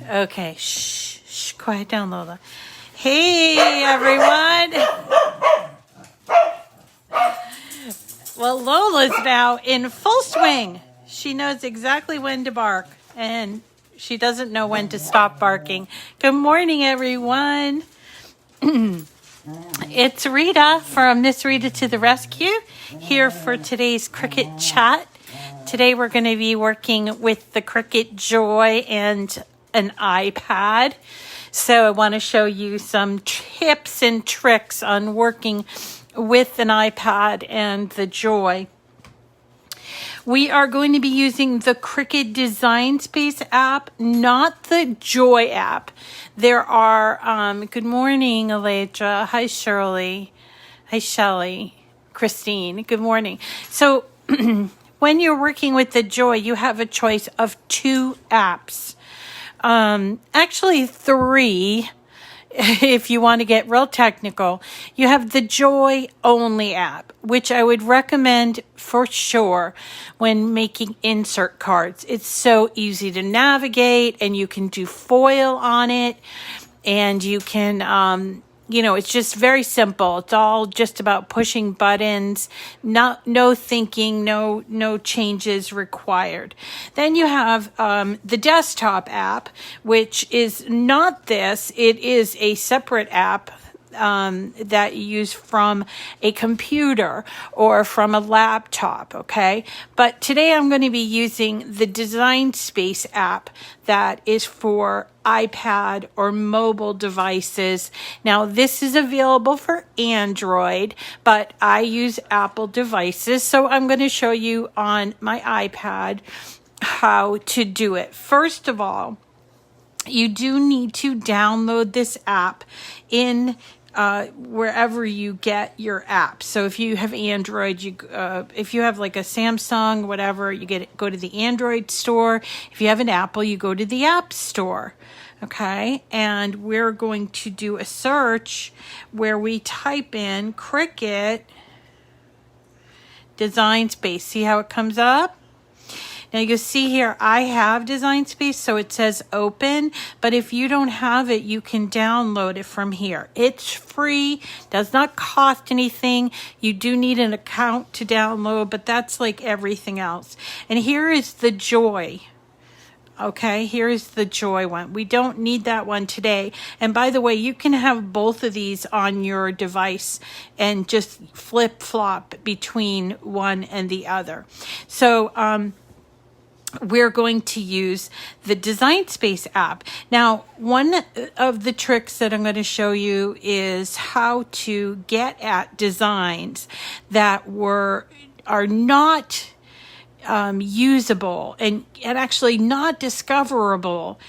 Okay, shh, quiet down, Lola. Hey, everyone. Well, Lola's now in full swing. She knows exactly when to bark, and she doesn't know when to stop barking. Good morning, everyone. It's Rita from Miss Rita to the Rescue, here for today's Cricut Chat. Today we're going to be working with the Cricut Joy and an iPad. So I want to show you some tips and tricks on working with an iPad and the Joy. We are going to be using the Cricut Design Space app, not the Joy app. There are, good morning, Elijah. Hi, Shirley. Hi, Shelly. Christine, good morning. So when you're working with the Joy, you have a choice of 2 apps. Actually 3. If you want to get real technical, you have the Joy only app, which I would recommend for sure when making insert cards. It's so easy to navigate, and you can do foil on it, and you can, it's just very simple. It's all just about pushing buttons, no thinking, no changes required. Then you have the desktop app, which is not this. It is a separate app that you use from a computer or from a laptop, okay? But today I'm going to be using the Design Space app that is for iPad or mobile devices. Now, this is available for Android, but I use Apple devices, so I'm going to show you on my iPad how to do it. First of all, you do need to download this app in wherever you get your app. So if you have Android, if you have like a Samsung, whatever, go to the Android store. If you have an Apple, you go to the App Store. Okay, and we're going to do a search where we type in Cricut Design Space. See how it comes up? Now you see here, I have Design Space, so it says open, but if you don't have it, you can download it from here. It's free, does not cost anything. You do need an account to download, but that's like everything else. And here is the Joy. Okay, here's the Joy one. We don't need that one today. And by the way, you can have both of these on your device and just flip-flop between one and the other. So, we're going to use the Design Space app. Now, one of the tricks that I'm going to show you is how to get at designs that are not usable and actually not discoverable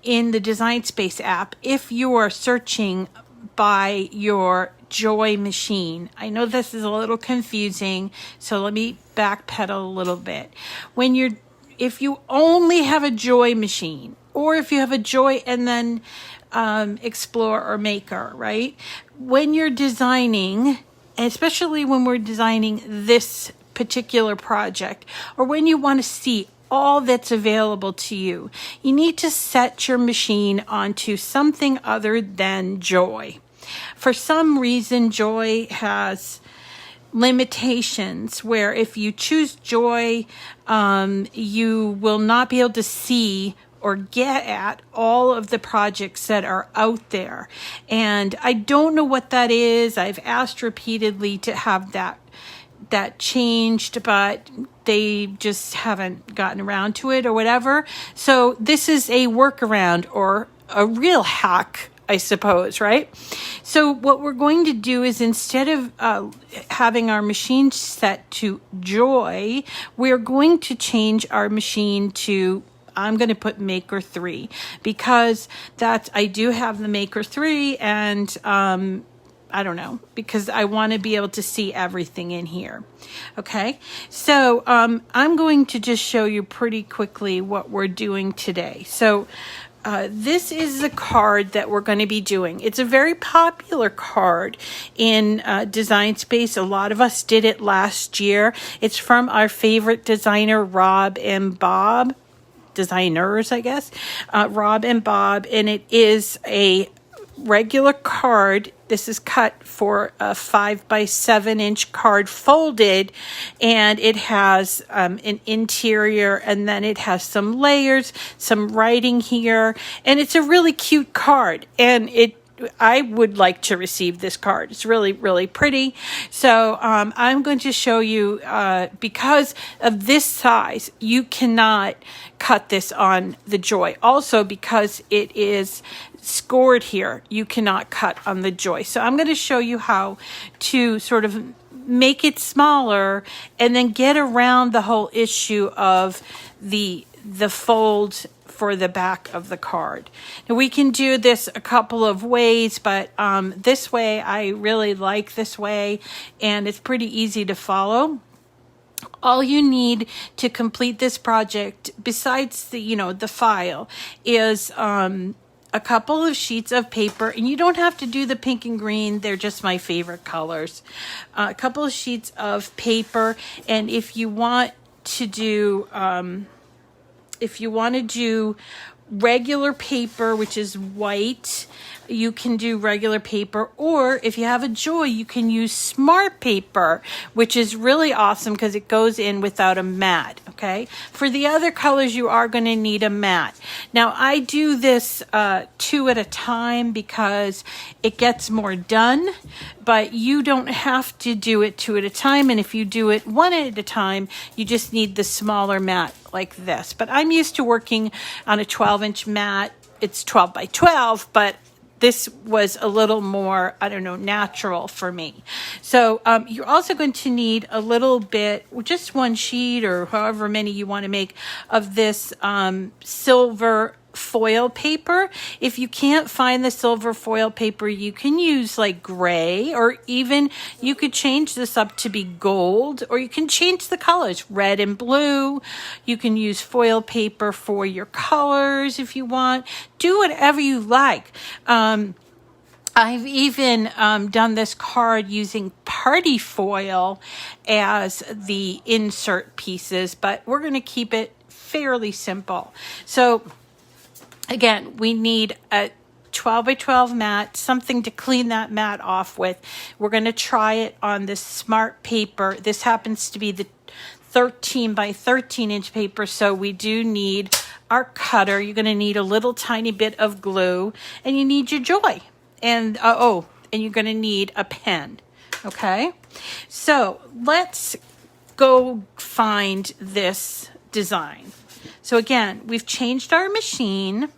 in the Design Space app if you are searching by your Joy machine. I know this is a little confusing, so let me backpedal a little bit. If you only have a Joy machine, or if you have a Joy and then Explore or Maker, right? When you're designing, especially when we're designing this particular project, or when you want to see all that's available to you, you need to set your machine onto something other than Joy. For some reason, Joy has limitations where if you choose Joy, you will not be able to see or get at all of the projects that are out there. And I don't know what that is. I've asked repeatedly to have that changed, but they just haven't gotten around to it or whatever. So this is a workaround or a real hack, I suppose, right? So what we're going to do is instead of having our machine set to Joy, we're going to change our machine to, I'm going to put Maker 3 because I do have the Maker 3 and I don't know, because I want to be able to see everything in here. Okay, so I'm going to just show you pretty quickly what we're doing today. So this is the card that we're going to be doing. It's a very popular card in Design Space. A lot of us did it last year. It's from our favorite designer, Rob and Bob. designers, I guess, Rob and Bob, and it is a regular card. This is cut for a 5 by 7 inch card folded, and it has an interior, and then it has some layers, some writing here, and it's a really cute card, and I would like to receive this card. It's really, really pretty. So I'm going to show you, because of this size, you cannot cut this on the Joy. Also, because it is scored here, you cannot cut on the Joy. So I'm going to show you how to sort of make it smaller and then get around the whole issue of the fold for the back of the card. Now we can do this a couple of ways, but this way, I really like this way, and it's pretty easy to follow. All you need to complete this project, besides the file, is a couple of sheets of paper, and you don't have to do the pink and green, they're just my favorite colors. A couple of sheets of paper, and if you want to do regular paper, which is white, you can do regular paper, or if you have a Joy, you can use smart paper, which is really awesome because it goes in without a mat. Okay, for the other colors, you are going to need a mat. Now I do this 2 at a time because it gets more done, but you don't have to do it 2 at a time, and if you do it 1 at a time, you just need the smaller mat like this. But I'm used to working on a 12-inch mat. It's 12 by 12, but this was a little more, I don't know, natural for me. So you're also going to need a little bit, just 1 sheet or however many you want to make of this silver foil paper. If you can't find the silver foil paper, you can use like gray, or even you could change this up to be gold, or you can change the colors, red and blue. You can use foil paper for your colors if you want. Do whatever you like. I've even done this card using party foil as the insert pieces, but we're going to keep it fairly simple. So again, we need a 12 by 12 mat, something to clean that mat off with. We're going to try it on this smart paper. This happens to be the 13 by 13 inch paper, so we do need our cutter. You're going to need a little tiny bit of glue, and you need your Joy. And and you're going to need a pen. Okay, so let's go find this design. So again, we've changed our machine.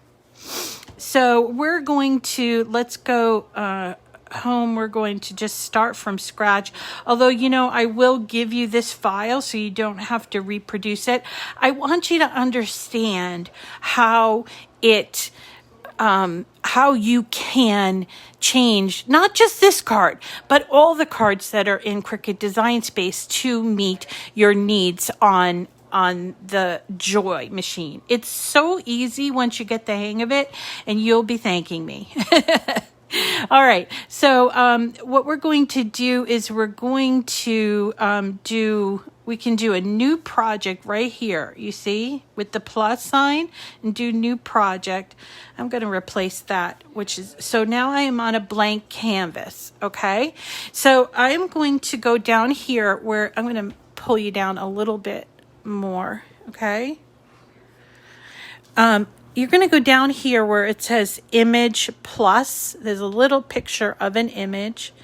So we're going to, let's go home. We're going to just start from scratch. Although, I will give you this file so you don't have to reproduce it. I want you to understand how you can change not just this card, but all the cards that are in Cricut Design Space to meet your needs on the Joy machine. It's so easy once you get the hang of it, and you'll be thanking me. All right, so what we're going to do is we're going to we can do a new project right here, you see, with the plus sign, and do new project. I'm going to replace that, so now I am on a blank canvas, okay? So I'm going to go down here where I'm going to pull you down a little bit more, okay? You're going to go down here where it says image plus. There's a little picture of an image,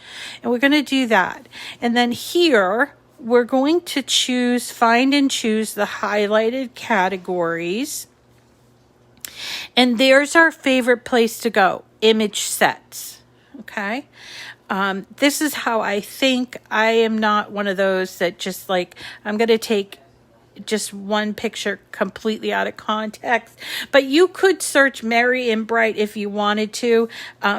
and we're going to do that. And then here, we're going to find and choose the highlighted categories. And there's our favorite place to go, image sets, okay? This is how I think. I am not one of those that just I'm going to take just one picture completely out of context, but you could search Merry and Bright if you wanted to.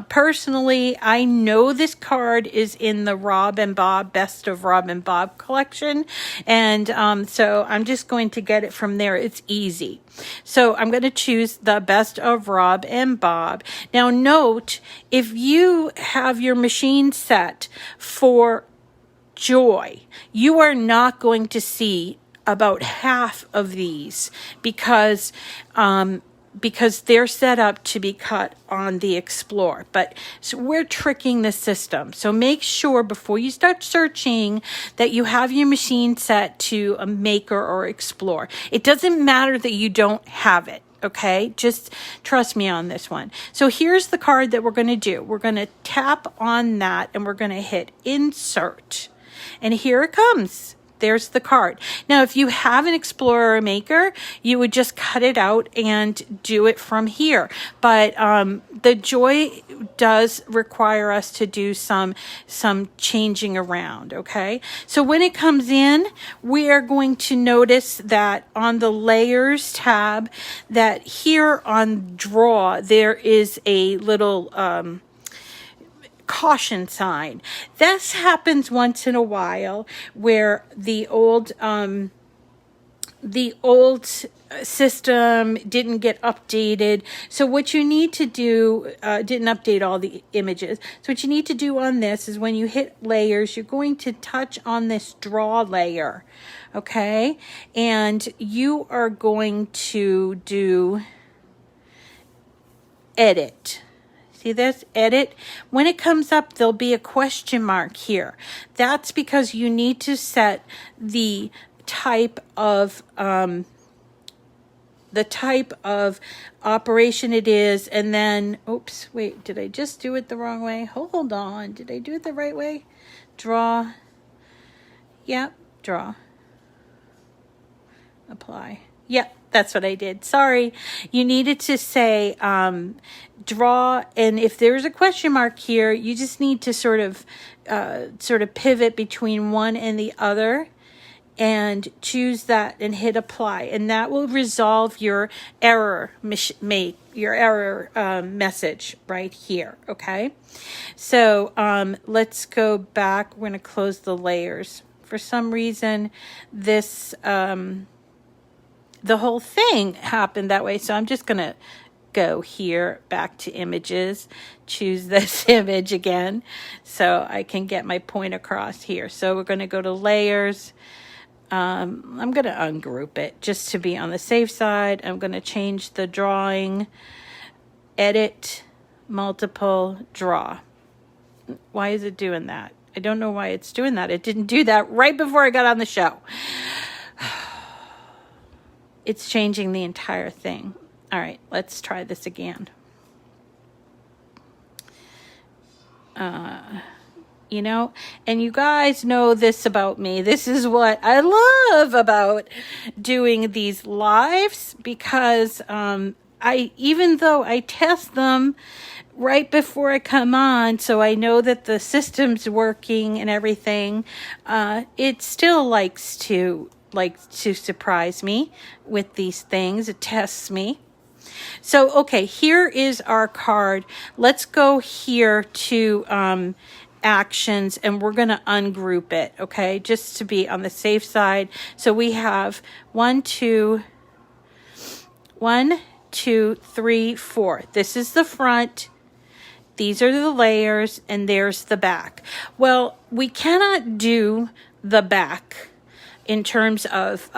Personally, I know this card is in the Rob and Bob Best of Rob and Bob collection, and so I'm just going to get it from there. It's easy. So I'm going to choose the Best of Rob and Bob. Now note, if you have your machine set for Joy, you are not going to see about half of these because they're set up to be cut on the Explore. But so we're tricking the system. So make sure before you start searching that you have your machine set to a Maker or Explore. It doesn't matter that you don't have it. Okay, just trust me on this one. So here's the card that we're going to do. We're going to tap on that and we're going to hit Insert. And here it comes. There's the card. Now, if you have an Explorer or Maker, you would just cut it out and do it from here. But the Joy does require us to do some changing around, okay? So when it comes in, we are going to notice that on the Layers tab, that here on Draw, there is a little caution sign. This happens once in a while where the old system didn't get updated. So what you need to do, didn't update all the images. So what you need to do on this is when you hit Layers, you're going to touch on this Draw layer, okay? And you are going to do Edit. See this? Edit. When it comes up, there'll be a question mark here. That's because you need to set the type of operation it is, and then, oops, wait, did I just do it the wrong way? Hold on, did I do it the right way? Draw. Yep, draw. Apply. Yep, that's what I did. Sorry. You needed to say draw, and if there's a question mark here, you just need to sort of pivot between one and the other and choose that and hit apply, and that will resolve your error message right here. Okay, so let's go back. We're going to close the layers. For some reason, this the whole thing happened that way, so I'm just going to go here back to images, choose this image again so I can get my point across here. So we're going to go to layers. I'm going to ungroup it just to be on the safe side. I'm going to change the drawing, edit, multiple, draw. Why is it doing that? I don't know why it's doing that. It didn't do that right before I got on the show. It's changing the entire thing. All right, let's try this again. You know, and you guys know this about me. This is what I love about doing these lives, because even though I test them right before I come on, so I know that the system's working and everything, it still likes to surprise me with these things. It tests me. So, okay, here is our card. Let's go here to actions, and we're going to ungroup it, okay, just to be on the safe side. So we have 1, 2, 3, 4. This is the front. These are the layers, and there's the back. Well, we cannot do the back in terms of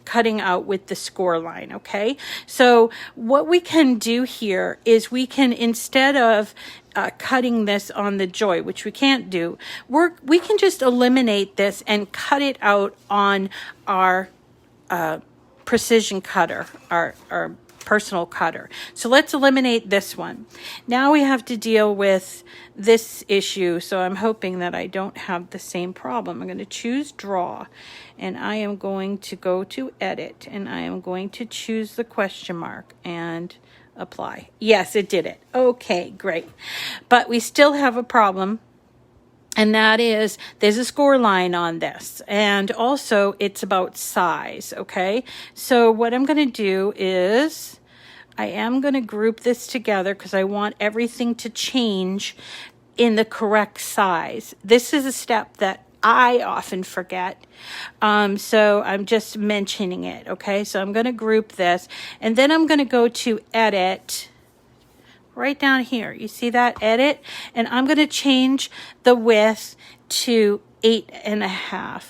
cutting out with the score line, okay? So what we can do here is we can, instead of cutting this on the Joy, which we can't do, we can just eliminate this and cut it out on our precision cutter, our personal cutter. So let's eliminate this one. Now we have to deal with this issue, so I'm hoping that I don't have the same problem. I'm going to choose Draw, and I am going to go to Edit, and I am going to choose the question mark and apply. Yes, it did it. Okay, great. But we still have a problem, and that is there's a score line on this, and also it's about size, okay? So what I'm going to do is I am going to group this together because I want everything to change in the correct size. This is a step that I often forget, so I'm just mentioning it, okay? So I'm going to group this, and then I'm going to go to Edit right down here. You see that? Edit, and I'm going to change the width to 8.5.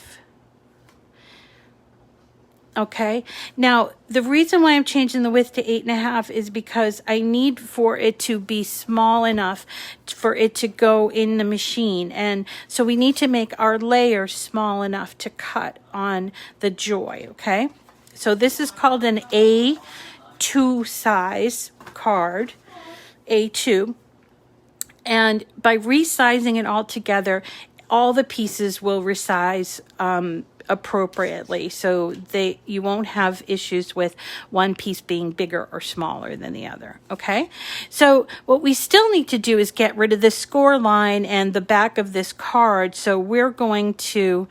Okay, now the reason why I'm changing the width to 8.5 is because I need for it to be small enough for it to go in the machine. And so we need to make our layer small enough to cut on the Joy, okay? So this is called an A2 size card, A2. And by resizing it all together, all the pieces will resize appropriately, so you won't have issues with one piece being bigger or smaller than the other. Okay, so what we still need to do is get rid of the score line and the back of this card. So we're going to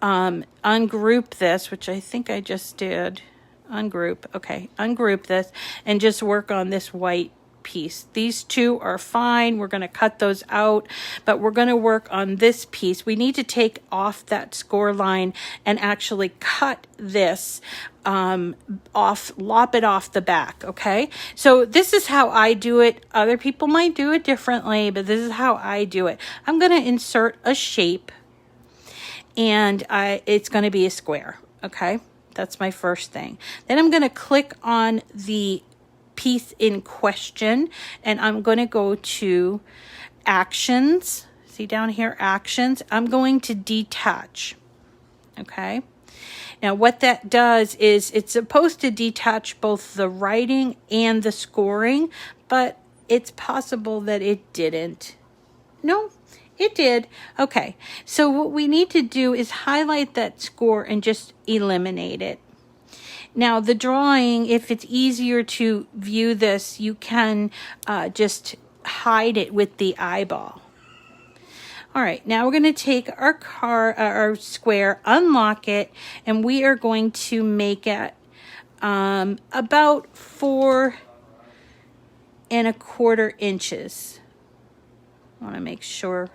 ungroup this, which I think I just did. Ungroup. Okay, ungroup this and just work on this white piece. These two are fine. We're going to cut those out, but we're going to work on this piece. We need to take off that score line and actually cut this off, lop it off the back. Okay, so this is how I do it. Other people might do it differently, but this is how I do it. I'm going to insert a shape, and it's going to be a square. Okay, that's my first thing. Then I'm going to click on the piece in question, and I'm going to go to actions. See down here, actions. I'm going to detach. Okay, now what that does is it's supposed to detach both the writing and the scoring, but it's possible that it didn't. No, it did. Okay, so what we need to do is highlight that score and just eliminate it. Now the drawing, if it's easier to view this, you can just hide it with the eyeball. All right, now we're going to take our square, unlock it, and we are going to make it about 4¼ inches. I want to make sure.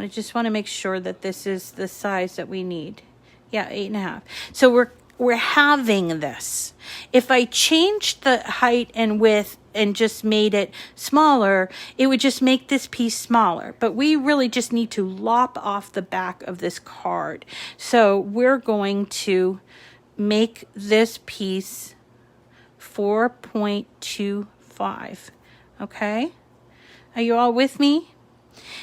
Just want to make sure that this is the size that we need. Yeah, 8.5. So we're having this. If I changed the height and width and just made it smaller, it would just make this piece smaller. But we really just need to lop off the back of this card. So we're going to make this piece 4.25. Okay? Are you all with me?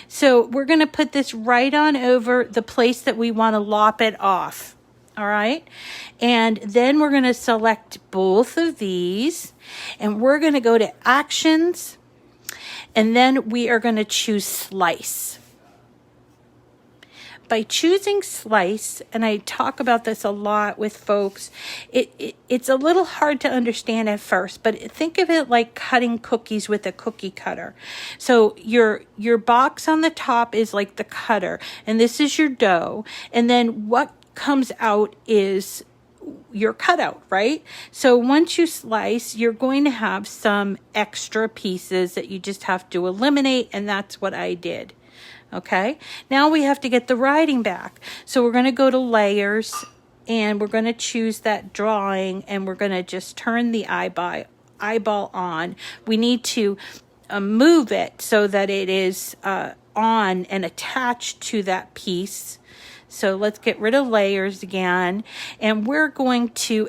So we're going to put this right on over the place that we want to lop it off. All right, and then we're going to select both of these, and we're going to go to actions, and then we are going to choose slice. By choosing slice, and I talk about this a lot with folks, it's a little hard to understand at first, but think of it like cutting cookies with a cookie cutter. So your box on the top is like the cutter, and this is your dough, and then what comes out is your cutout, right? So once you slice, you're going to have some extra pieces that you just have to eliminate, and that's what I did. Okay, now we have to get the writing back. So we're going to go to layers, and we're going to choose that drawing, and we're going to just turn the eyeball on. We need to move it so that it is on and attached to that piece. So let's get rid of layers again, and we're going to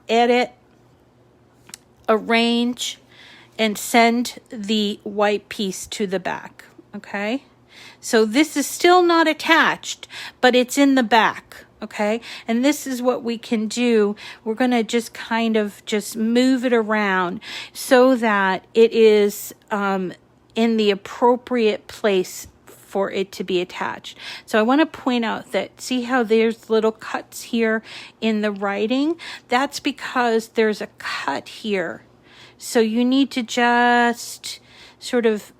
edit, arrange, and send the white piece to the back. Okay, so this is still not attached, but it's in the back. Okay, and this is what we can do. We're going to just kind of just move it around so that it is in the appropriate place for it to be attached. So I want to point out that, see how there's little cuts here in the writing? That's because there's a cut here. So you need to just sort of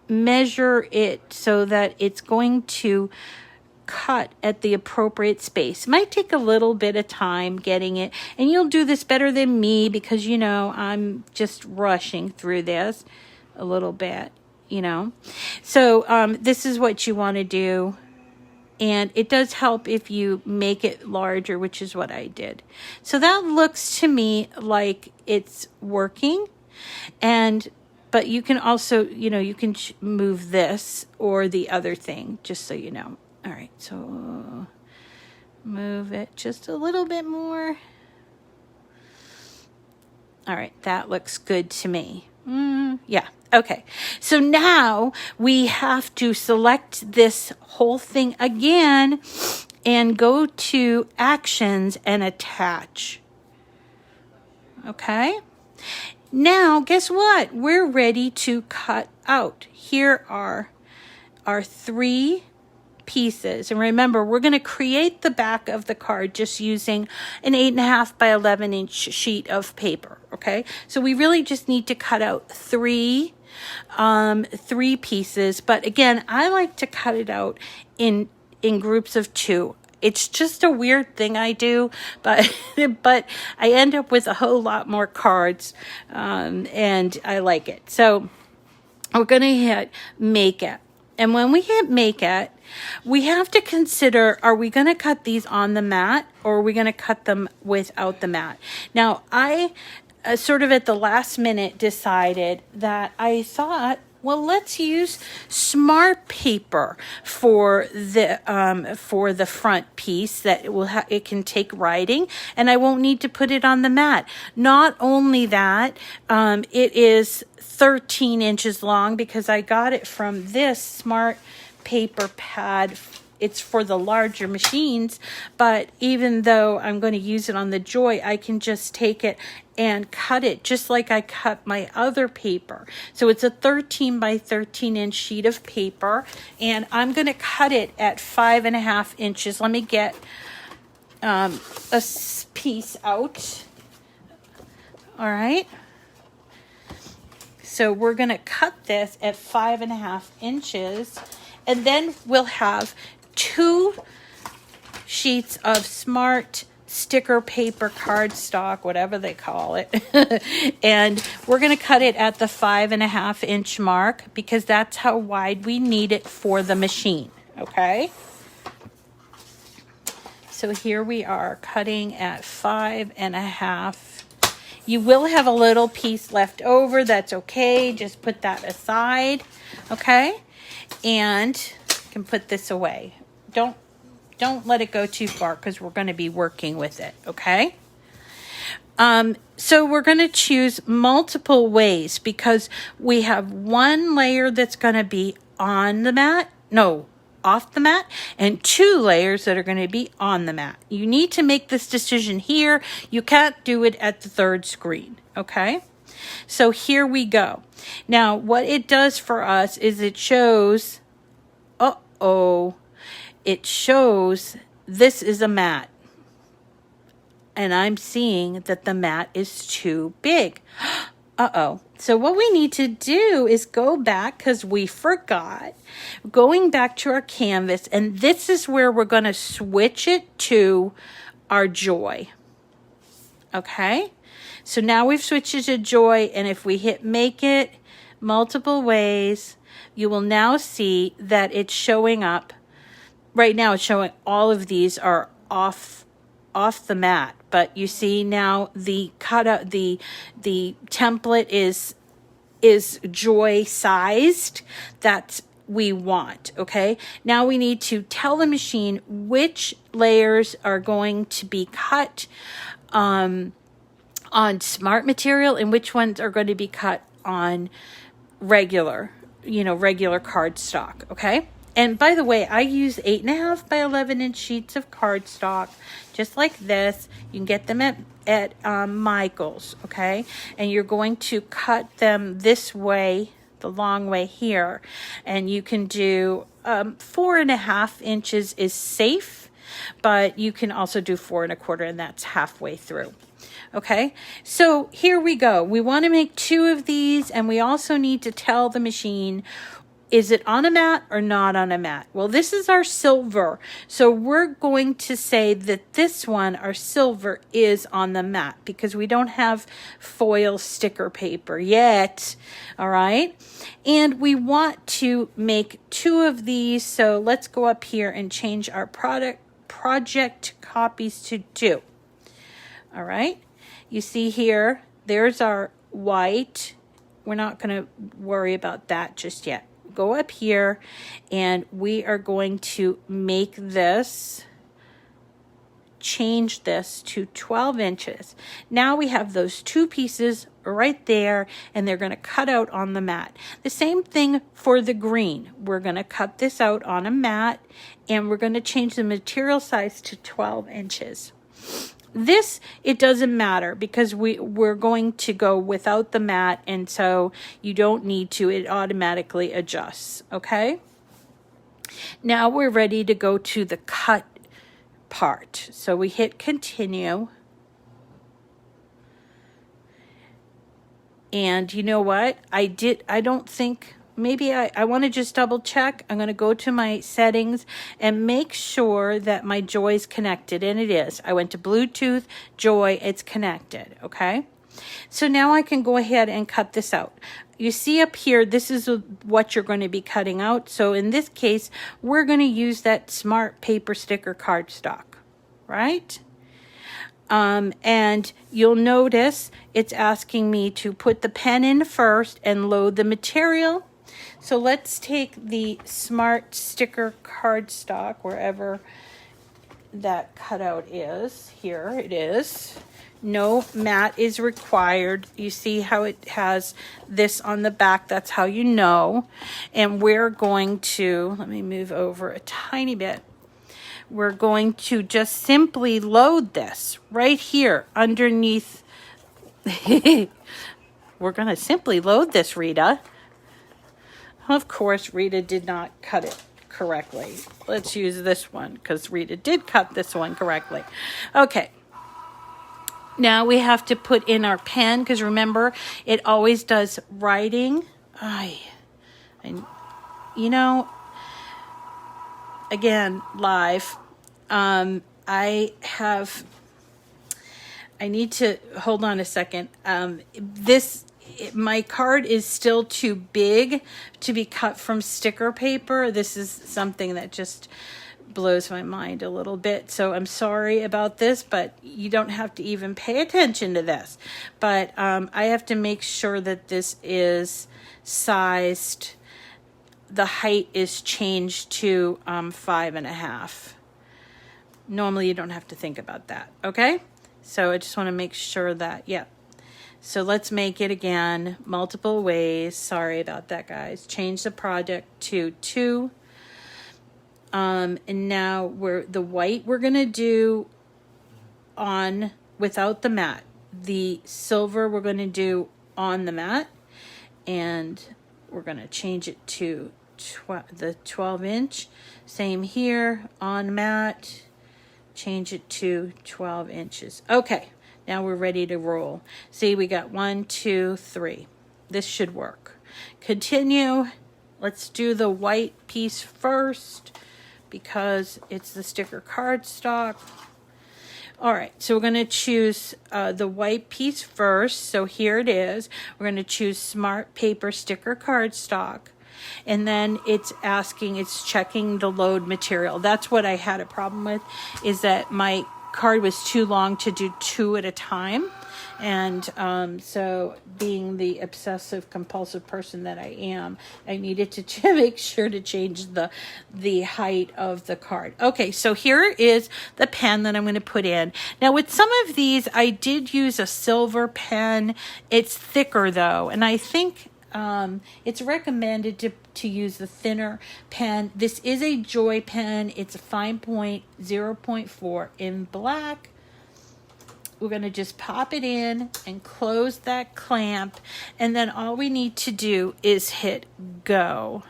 measure it so that it's going to cut at the appropriate space. It might take a little bit of time getting it, and you'll do this better than me because, you know, I'm just rushing through this a little bit. You know, so this is what you want to do, and it does help if you make it larger, which is what I did. So that looks to me like it's working, but you can also, you know, you can move this or the other thing, just so you know. All right, so Move it just a little bit more. All right, that looks good to me. Yeah, okay. So now we have to select this whole thing again and go to Actions and Attach. Okay? Now, guess what? We're ready to cut out. Here are our 3 pieces. And remember, we're going to create the back of the card just using an 8.5 by 11 inch sheet of paper. Okay, so we really just need to cut out 3 pieces. But again, I like to cut it out in groups of 2. It's just a weird thing I do, but but I end up with a whole lot more cards, and I like it. So we're going to hit Make It. And when we hit Make It, we have to consider, are we going to cut these on the mat or are we going to cut them without the mat? Now, I sort of at the last minute decided that I thought, well, let's use smart paper for the front piece that it can take writing, and I won't need to put it on the mat. Not only that, it is 13 inches long because I got it from this smart paper pad. It's for the larger machines, but even though I'm going to use it on the Joy, I can just take it and cut it just like I cut my other paper. So it's a 13 by 13 inch sheet of paper, and I'm going to cut it at 5.5 inches. Let me get a piece out. All right. So we're going to cut this at 5.5 inches, and then we'll have 2 sheets of smart sticker paper, cardstock, whatever they call it. And we're going to cut it at the 5.5 inch mark because that's how wide we need it for the machine. Okay. So here we are cutting at 5.5. You will have a little piece left over. That's okay. Just put that aside. Okay. And you can put this away. Don't let it go too far because we're going to be working with it, okay? So we're going to choose multiple ways because we have one layer that's going to be on the mat, off the mat, and 2 layers that are going to be on the mat. You need to make this decision here. You can't do it at the 3rd screen, okay? So here we go. Now, what it does for us is it shows, it shows this is a mat. And I'm seeing that the mat is too big. So what we need to do is go back because we forgot. Going back to our canvas, and this is where we're going to switch it to our Joy. Okay? So now we've switched it to Joy, and if we hit Make It multiple ways, you will now see that it's showing up. Right now it's showing all of these are off the mat, but you see now the cutout, the template is Joy sized. That's we want. Okay, now we need to tell the machine which layers are going to be cut on smart material and which ones are going to be cut on regular cardstock. Okay. And by the way, I use 8.5 by 11 inch sheets of cardstock, just like this. You can get them at Michael's, okay? And you're going to cut them this way, the long way here. And you can do 4.5 inches is safe, but you can also do 4.25, and that's halfway through. Okay, so here we go. We want to make 2 of these, and we also need to tell the machine, is it on a mat or not on a mat? Well, this is our silver. So we're going to say that this one, our silver, is on the mat because we don't have foil sticker paper yet. All right. And we want to make 2 of these. So let's go up here and change our project copies to 2. All right. You see here, there's our white. We're not going to worry about that just yet. Go up here and we are going to make this change this to 12 inches. Now we have those two pieces right there, and they're going to cut out on the mat. The same thing for the green. We're going to cut this out on a mat, and we're going to change the material size to 12 inches. This, it doesn't matter because we're going to go without the mat, and so you don't need to. It automatically adjusts, okay? Now we're ready to go to the cut part. So we hit continue. And you know what? I don't think, maybe I want to just double check. I'm going to go to my settings and make sure that my Joy is connected. And it is. I went to Bluetooth, Joy, it's connected. Okay. So now I can go ahead and cut this out. You see up here, this is what you're going to be cutting out. So in this case, we're going to use that Smart Paper Sticker cardstock, right? And you'll notice it's asking me to put the pen in first and load the material. So let's take the Smart Sticker cardstock, wherever that cutout is. Here it is. No mat is required. You see how it has this on the back. That's how you know. And we're going to, let me move over a tiny bit. We're going to just simply load this right here underneath. We're going to simply load this, Rita. Of course, Rita did not cut it correctly. Let's use this one because Rita did cut this one correctly. Okay. Now we have to put in our pen because remember, it always does writing. You know, again, live. I need to, hold on a second. My card is still too big to be cut from sticker paper. This is something that just blows my mind a little bit. So I'm sorry about this, but you don't have to even pay attention to this. But I have to make sure that this is sized. The height is changed to 5.5. Normally you don't have to think about that. Okay. So I just want to make sure that, yeah. So let's make it again, multiple ways. Sorry about that, guys. Change the project to 2. And now the white we're going to do on without the mat. The silver we're going to do on the mat. And we're going to change it to the 12 inch. Same here on mat. Change it to 12 inches. Okay, now we're ready to roll. See, we got 1, 2, 3. This should work. Continue. Let's do the white piece first because it's the sticker cardstock. All right, so we're going to choose the white piece first. So here it is. We're going to choose Smart Paper Sticker cardstock. And then it's checking the load material. That's what I had a problem with, is that my card was too long to do 2 at a time. And so being the obsessive compulsive person that I am, I needed to make sure to change the height of the card. Okay, so here is the pen that I'm going to put in. Now with some of these, I did use a silver pen. It's thicker though, and I think it's recommended to use the thinner pen. This is a Joy pen. It's a fine point 0.4 in black. We're going to just pop it in and close that clamp. And then all we need to do is hit go.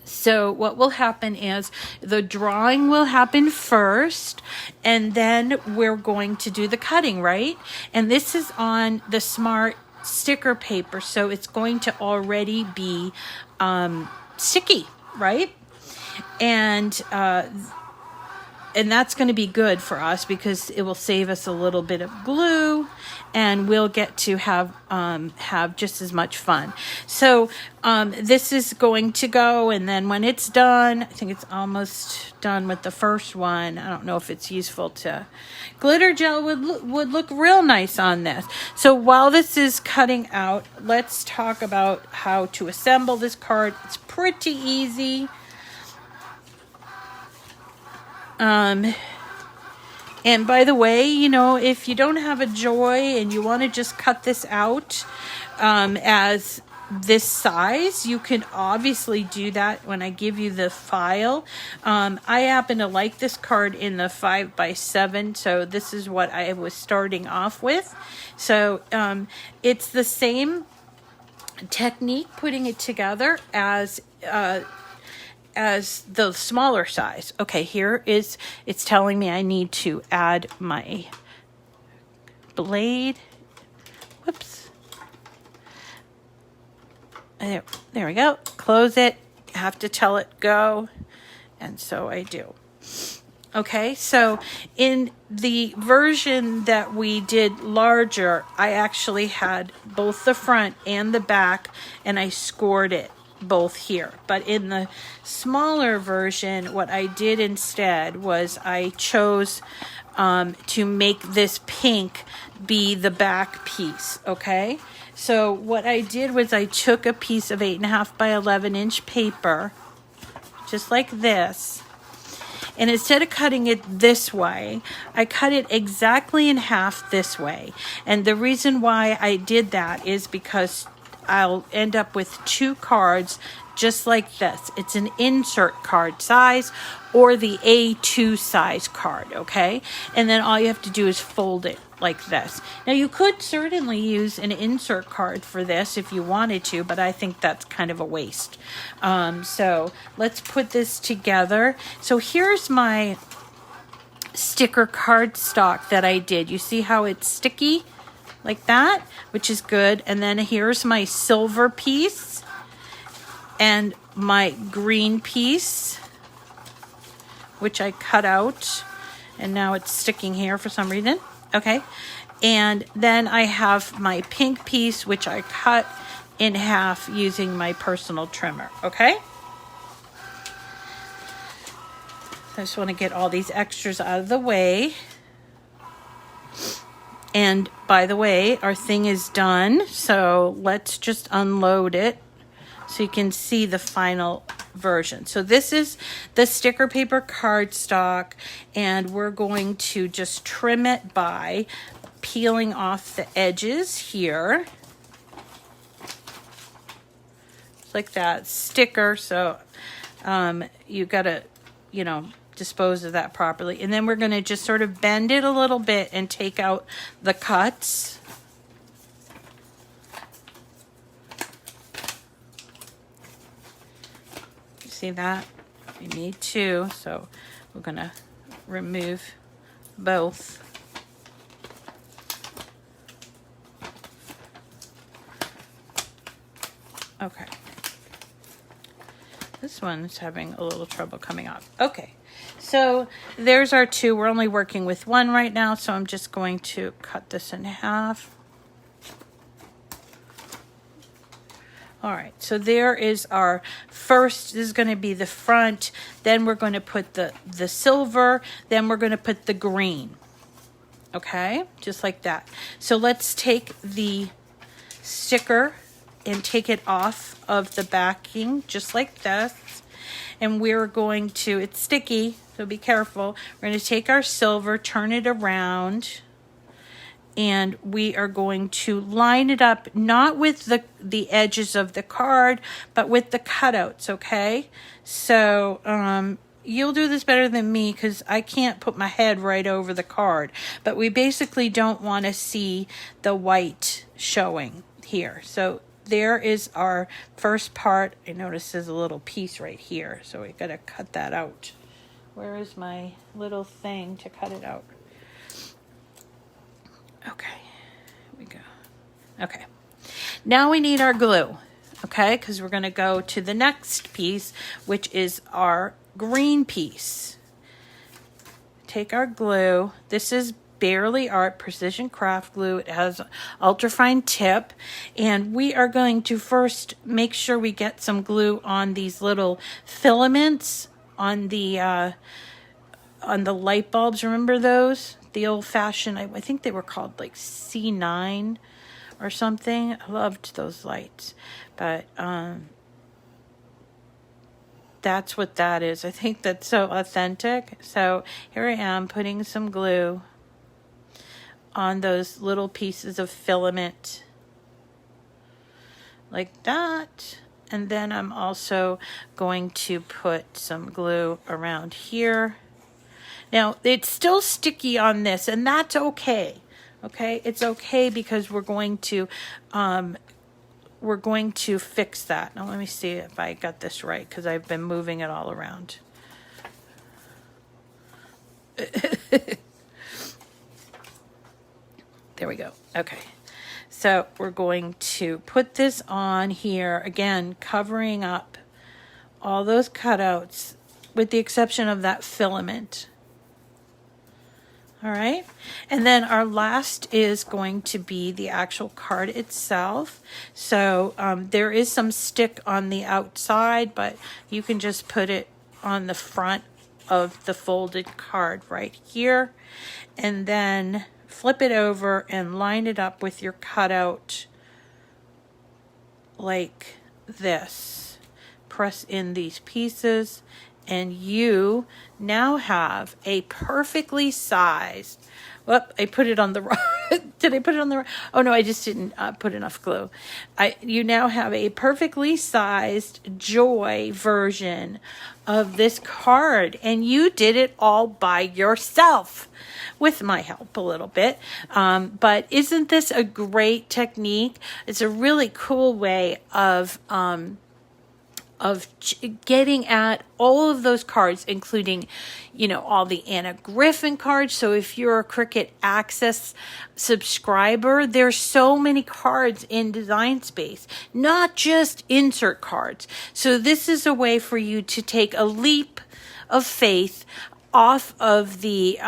So what will happen is the drawing will happen first, and then we're going to do the cutting, right? And this is on the Smart sticker paper, so it's going to already be sticky, right? And that's going to be good for us because it will save us a little bit of glue, and we'll get to have just as much fun. So this is going to go, and then when it's done, I think it's almost done with the first one. I don't know if it's useful to. Glitter gel would look real nice on this. So while this is cutting out, let's talk about how to assemble this card. It's pretty easy. And by the way, you know, if you don't have a Joy and you want to just cut this out as this size, you can obviously do that when I give you the file. I happen to like this card in the 5x7, so this is what I was starting off with. So it's the same technique putting it together as the smaller size. Okay, here is, it's telling me I need to add my blade. Whoops. There we go. Close it. I have to tell it go. And so I do. Okay, so in the version that we did larger, I actually had both the front and the back, and I scored it both here. But in the smaller version, what I did instead was I chose to make this pink be the back piece. Okay, so what I did was I took a piece of 8.5 by 11 inch paper, just like this, and instead of cutting it this way, I cut it exactly in half this way. And the reason why I did that is because I'll end up with 2 cards just like this. It's an insert card size or the A2 size card, okay? And then all you have to do is fold it like this. Now you could certainly use an insert card for this if you wanted to, but I think that's kind of a waste. So let's put this together. So here's my sticker cardstock that I did. You see how it's sticky? Like that, which is good. And then here's my silver piece and my green piece, which I cut out, and now it's sticking here for some reason. Okay, and then I have my pink piece, which I cut in half using my personal trimmer. Okay, I just want to get all these extras out of the way. And by the way, our thing is done, so let's just unload it so you can see the final version. So this is the sticker paper cardstock, and we're going to just trim it by peeling off the edges here. Like that sticker, so you gotta, you know, dispose of that properly. And then we're going to just sort of bend it a little bit and take out the cuts. See that? We need 2, so we're going to remove both. Okay. This one's having a little trouble coming off. Okay. So there's our 2. We're only working with 1 right now, so I'm just going to cut this in half. All right, so there is our first. This is going to be the front. Then we're going to put the silver. Then we're going to put the green. Okay, just like that. So let's take the sticker and take it off of the backing, just like this. And we're going to, it's sticky, so be careful. We're going to take our silver, turn it around, and we are going to line it up, not with the edges of the card, but with the cutouts, okay? So you'll do this better than me because I can't put my head right over the card. But we basically don't want to see the white showing here. So there is our first part. I notice there's a little piece right here, so we got to cut that out. Where is my little thing to cut it out? Okay, here we go. Okay, now we need our glue, okay, because we're going to go to the next piece, which is our green piece. Take our glue. This is Barely Art Precision Craft Glue. It has ultrafine tip, and we are going to first make sure we get some glue on these little filaments on the light bulbs. Remember those? The old-fashioned, I think they were called like C9 or something. I loved those lights, but That's what that is. I think that's so authentic. So here I am putting some glue on those little pieces of filament like that. And then I'm also going to put some glue around here. Now, it's still sticky on this, and that's okay. Okay, it's okay because we're going to fix that. Now let me see if I got this right because I've been moving it all around. There we go. Okay. So we're going to put this on here, again, covering up all those cutouts with the exception of that filament. All right, and then our last is going to be the actual card itself. So there is some stick on the outside, but you can just put it on the front of the folded card right here, and then flip it over and line it up with your cutout like this. Press in these pieces, and you now have a perfectly sized, whoop, I put it on the wrong, did I put it on the wrong? Oh no, I just didn't put enough glue. You now have a perfectly sized Joy version of this card, and you did it all by yourself with my help a little bit. But isn't this a great technique? It's a really cool way of getting at all of those cards, including, you know, all the Anna Griffin cards. So if you're a Cricut Access subscriber, there's so many cards in Design Space, not just insert cards. So this is a way for you to take a leap of faith off of the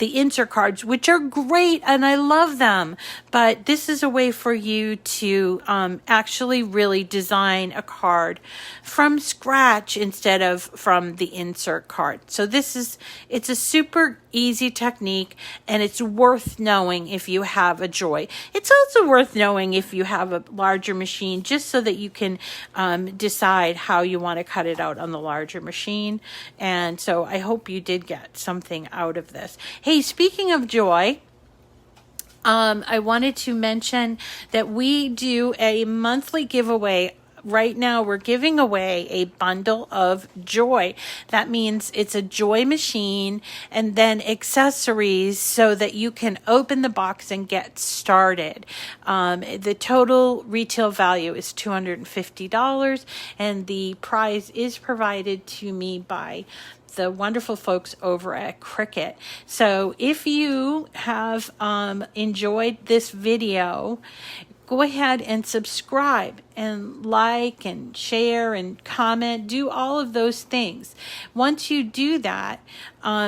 insert cards, which are great and I love them, but this is a way for you to actually really design a card from scratch instead of from the insert card. So it's a super easy technique, and it's worth knowing if you have a Joy. It's also worth knowing if you have a larger machine, just so that you can decide how you want to cut it out on the larger machine. And so I hope you did get something out of this. Hey, speaking of Joy, I wanted to mention that we do a monthly giveaway. Right now, we're giving away a bundle of Joy. That means it's a Joy machine and then accessories so that you can open the box and get started. The total retail value is $250, and the prize is provided to me by the wonderful folks over at Cricut. So if you have enjoyed this video, go ahead and subscribe and like and share and comment. Do all of those things. Once you do that,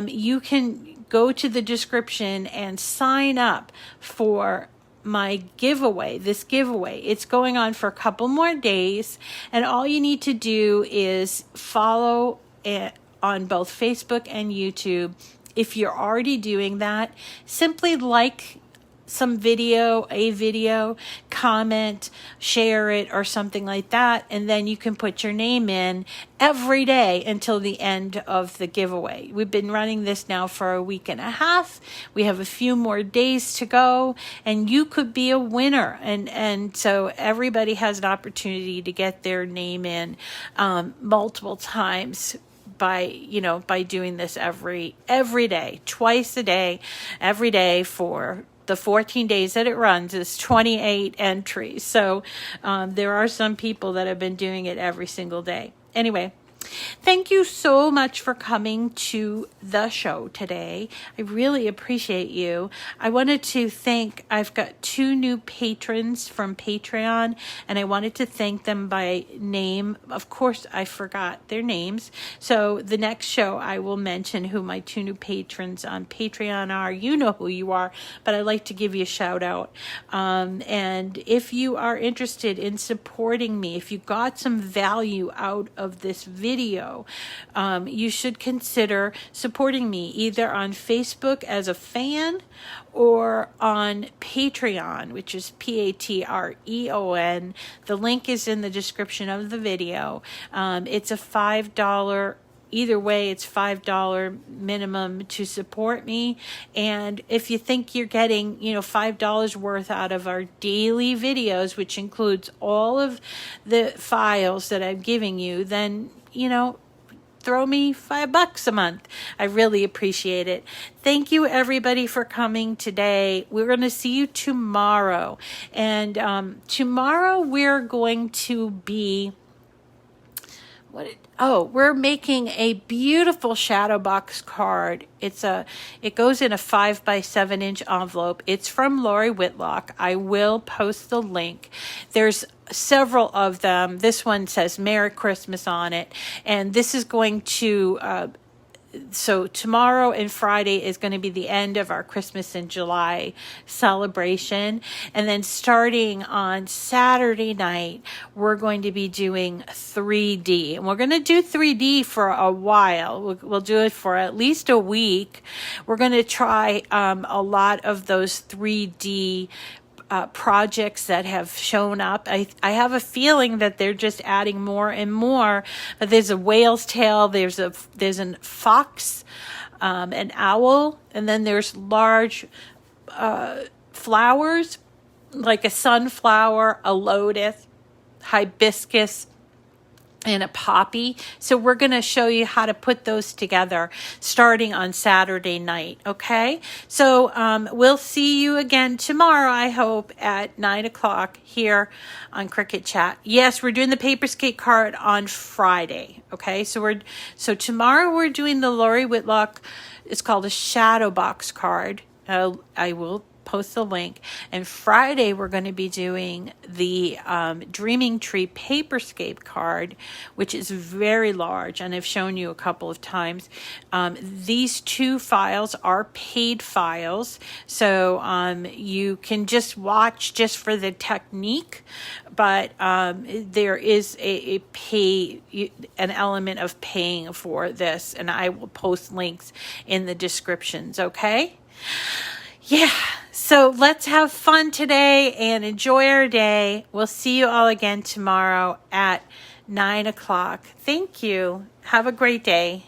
you can go to the description and sign up for my giveaway, this giveaway. It's going on for a couple more days, and all you need to do is follow it on both Facebook and YouTube. If you're already doing that, simply like a video, comment, share it, or something like that, and then you can put your name in every day until the end of the giveaway. We've been running this now for a week and a half. We have a few more days to go, and you could be a winner. And so everybody has an opportunity to get their name in multiple times by doing this every day, twice a day, every day for the 14 days that it runs. Is 28 entries. So there are some people that have been doing it every single day. Anyway, thank you so much for coming to the show today. I really appreciate you. I wanted to thank, I've got 2 new patrons from Patreon, and I wanted to thank them by name. Of course, I forgot their names. So the next show, I will mention who my 2 new patrons on Patreon are. You know who you are, but I'd like to give you a shout out. And if you are interested in supporting me, if you got some value out of this video, video, you should consider supporting me either on Facebook as a fan or on Patreon, which is Patreon. The link is in the description of the video. It's a $5. Either way, it's $5 minimum to support me. And if you think you're getting, $5 worth out of our daily videos, which includes all of the files that I'm giving you, then, throw me $5 a month. I really appreciate it. Thank you, everybody, for coming today. We're going to see you tomorrow. And tomorrow we're going to be... we're making a beautiful shadow box card. It goes in a 5x7-inch envelope. It's from Lori Whitlock. I will post the link. There's several of them. This one says Merry Christmas on it. And this is going to... So tomorrow and Friday is going to be the end of our Christmas in July celebration. And then starting on Saturday night, we're going to be doing 3D. And we're going to do 3D for a while. We'll do it for at least a week. We're going to try a lot of those 3D projects that have shown up. I have a feeling that they're just adding more and more. But there's a whale's tail, there's a fox, an owl, and then there's large flowers like a sunflower, a lotus, hibiscus, and a poppy. So we're going to show you how to put those together starting on Saturday night. Okay. So we'll see you again tomorrow, I hope, at 9:00 here on Cricut Chat. Yes, we're doing the paper skate card on Friday. Okay. So tomorrow we're doing the Lori Whitlock. It's called a shadow box card. I will post the link. And Friday we're going to be doing the Dreaming Tree Paperscape card, which is very large, and I've shown you a couple of times. These two files are paid files, so you can just watch just for the technique, but there is an element of paying for this, and I will post links in the descriptions. Okay. Yeah, so let's have fun today and enjoy our day. We'll see you all again tomorrow at 9:00. Thank you. Have a great day.